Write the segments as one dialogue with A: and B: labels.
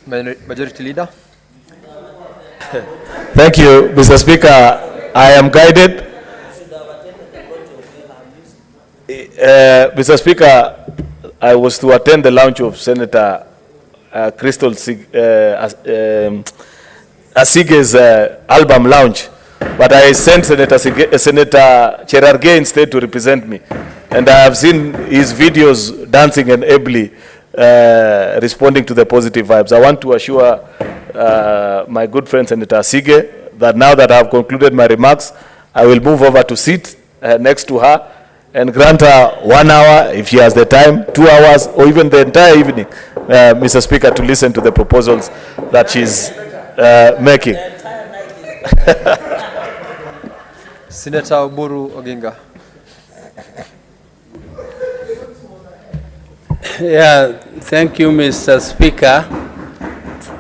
A: Majority Leader.
B: Thank you, Mr. Speaker. I am guided. Mr. Speaker, I was to attend the launch of Senator Crystal Asige's album launch, but I sent Senator Cherargei instead to represent me. And I have seen his videos dancing and ably responding to the positive vibes. I want to assure my good friend Senator Asige that now that I have concluded my remarks, I will move over to sit next to her and grant her 1 hour, if she has the time, 2 hours, or even the entire evening, Mr. Speaker, to listen to the proposals that she's making.
A: Senator Oburu Oginga.
C: Yeah, thank you, Mr. Speaker.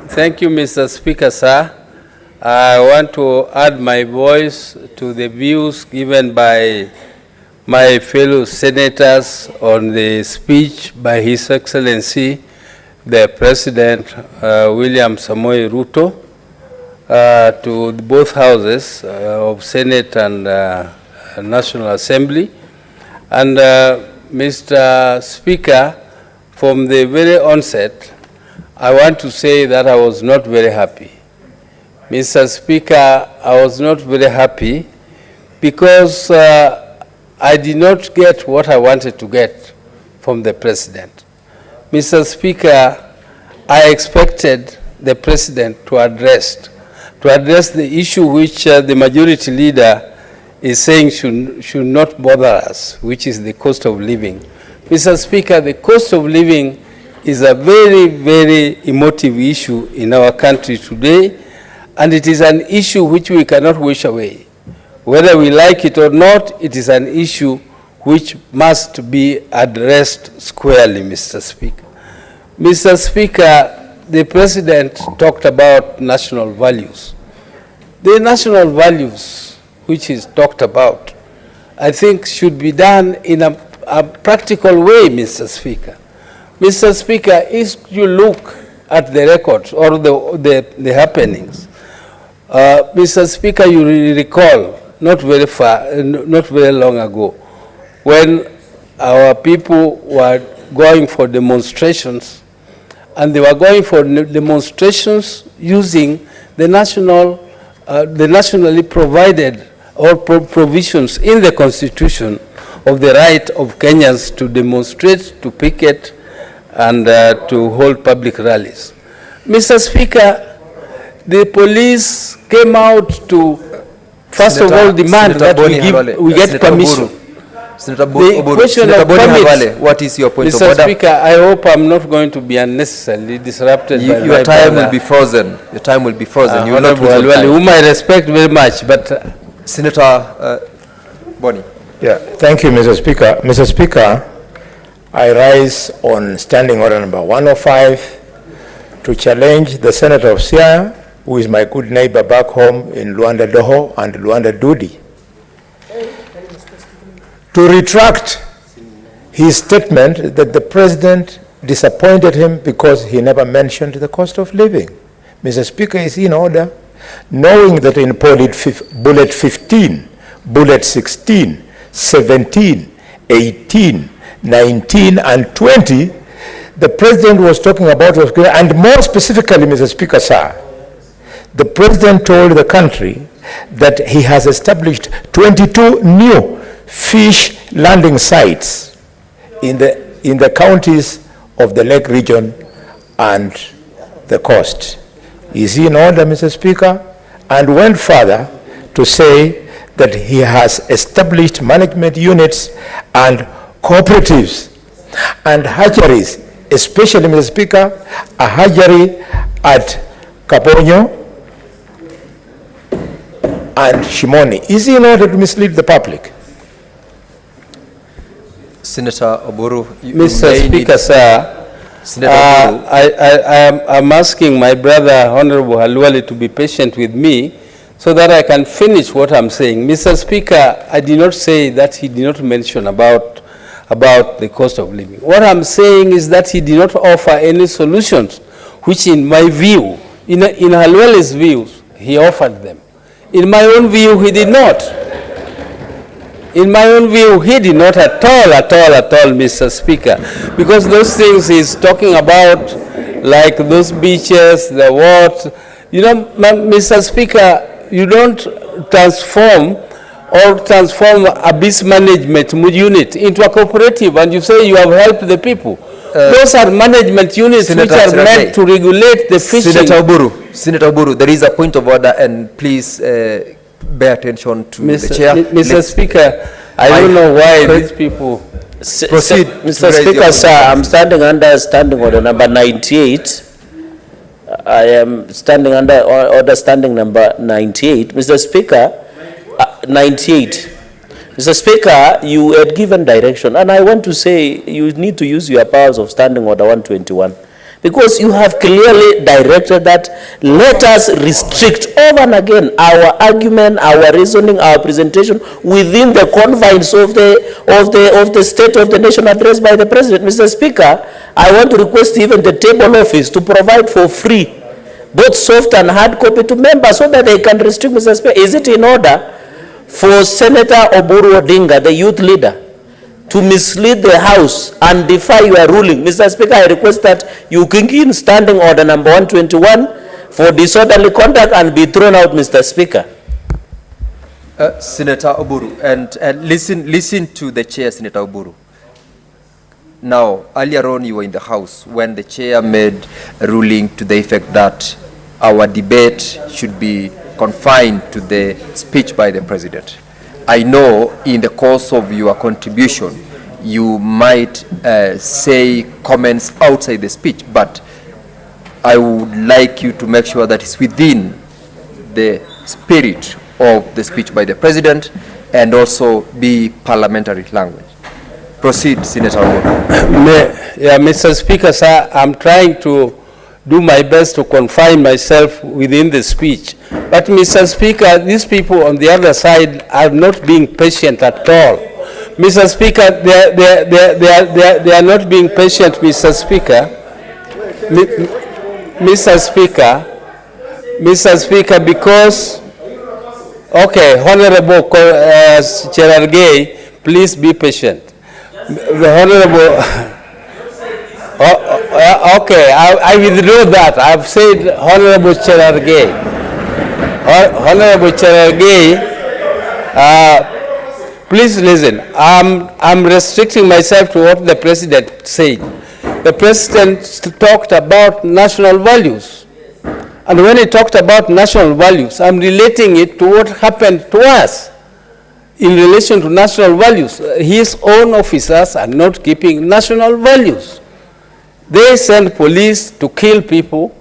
C: Thank you, Mr. Speaker, sir. I want to add my voice to the views given by my fellow senators on the speech by His Excellency, the President William Samoei Ruto, to both houses of Senate and National Assembly. And Mr. Speaker, from the very onset, I want to say that I was not very happy. Mr. Speaker, I was not very happy because I did not get what I wanted to get from the President. Mr. Speaker, I expected the President to address the issue which the Majority Leader is saying should not bother us, which is the cost of living. Mr. Speaker, the cost of living is a very, very emotive issue in our country today, and it is an issue which we cannot wish away. Whether we like it or not, it is an issue which must be addressed squarely, Mr. Speaker. Mr. Speaker, the President talked about national values. The national values which is talked about, I think should be done in a practical way, Mr. Speaker. Mr. Speaker, if you look at the records or the happenings, Mr. Speaker, you recall not very long ago, when our people were going for demonstrations, and they were going for demonstrations using the nationally provided or provisions in the Constitution of the right of Kenyans to demonstrate, to picket, and to hold public rallies. Mr. Speaker, the police came out to, first of all, demand that we get permission.
A: Senator Oburu, what is your point of order?
C: Mr. Speaker, I hope I'm not going to be unnecessarily disrupted by
A: your time will be frozen. Your time will be frozen. You will not lose time.
C: Whom I respect very much, but
A: Senator Boni.
B: Yeah, thank you, Mr. Speaker. Mr. Speaker, I rise on Standing Order number 105 to challenge the Senator of Siaya, who is my good neighbor back home in Luanda Doho and Luanda Dudi, to retract his statement that the President disappointed him because he never mentioned the cost of living. Mr. Speaker, is in order, knowing that in bullet 15, bullet 16, 17, 18, 19, and 20, the President was talking about, and more specifically, Mr. Speaker, sir, the President told the country that he has established 22 new fish landing sites in the counties of the Lake region and the coast. Is he in order, Mr. Speaker? And went further to say that he has established management units and cooperatives and hatcheries, especially, Mr. Speaker, a hatchery at Kabonyo and Shimoni. Is he in order to mislead the public?
A: Senator Oburu,
C: Mr. Speaker, sir, I'm asking my brother, Honorable Halwali, to be patient with me so that I can finish what I'm saying. Mr. Speaker, I did not say that he did not mention about the cost of living. What I'm saying is that he did not offer any solutions which in my view, in Halwele's views, he offered them. In my own view, he did not. In my own view, he did not at all, Mr. Speaker, because those things he's talking about, like those beaches, the what, you know, Mr. Speaker, you don't transform abyss management unit into a cooperative and you say you have helped the people. Those are management units which are meant to regulate the fishing.
A: Senator Oburu, there is a point of order and please bear attention to the chair.
C: Mr. Speaker, I don't know why these people...
A: Proceed.
D: Mr. Speaker, sir, I'm standing under standing order number 98. I am standing under order standing number 98. Mr. Speaker, 98. Mr. Speaker, you had given direction, and I want to say you need to use your powers of standing order 121, because you have clearly directed that let us restrict over and again our argument, our reasoning, our presentation within the confines of the State of the Nation address by the President. Mr. Speaker, I want to request even the table office to provide for free both soft and hard copy to members so that they can restrict. Mr. Speaker, is it in order for Senator Oburu Odinga, the youth leader, to mislead the House and defy your ruling? Mr. Speaker, I request that you kick in standing order number 121 for disorderly conduct and be thrown out, Mr. Speaker.
A: Senator Oburu, and listen to the chair, Senator Oburu. Now, earlier on you were in the House when the chair made a ruling to the effect that our debate should be confined to the speech by the President. I know in the course of your contribution, you might say comments outside the speech, but I would like you to make sure that it's within the spirit of the speech by the President and also be parliamentary language. Proceed, Senator Oburu.
C: Yeah, Mr. Speaker, sir, I'm trying to do my best to confine myself within the speech. But, Mr. Speaker, these people on the other side are not being patient at all. Mr. Speaker, they are not being patient, Mr. Speaker. Mr. Speaker, because, okay, Honorable Cherargei, please be patient. The Honorable... okay, I withdraw that. I've said Honorable Cherargei. Honorable Cherargei, please listen. I'm restricting myself to what the President said. The President talked about national values. And when he talked about national values, I'm relating it to what happened to us in relation to national values. His own officers are not keeping national values. They send police to kill people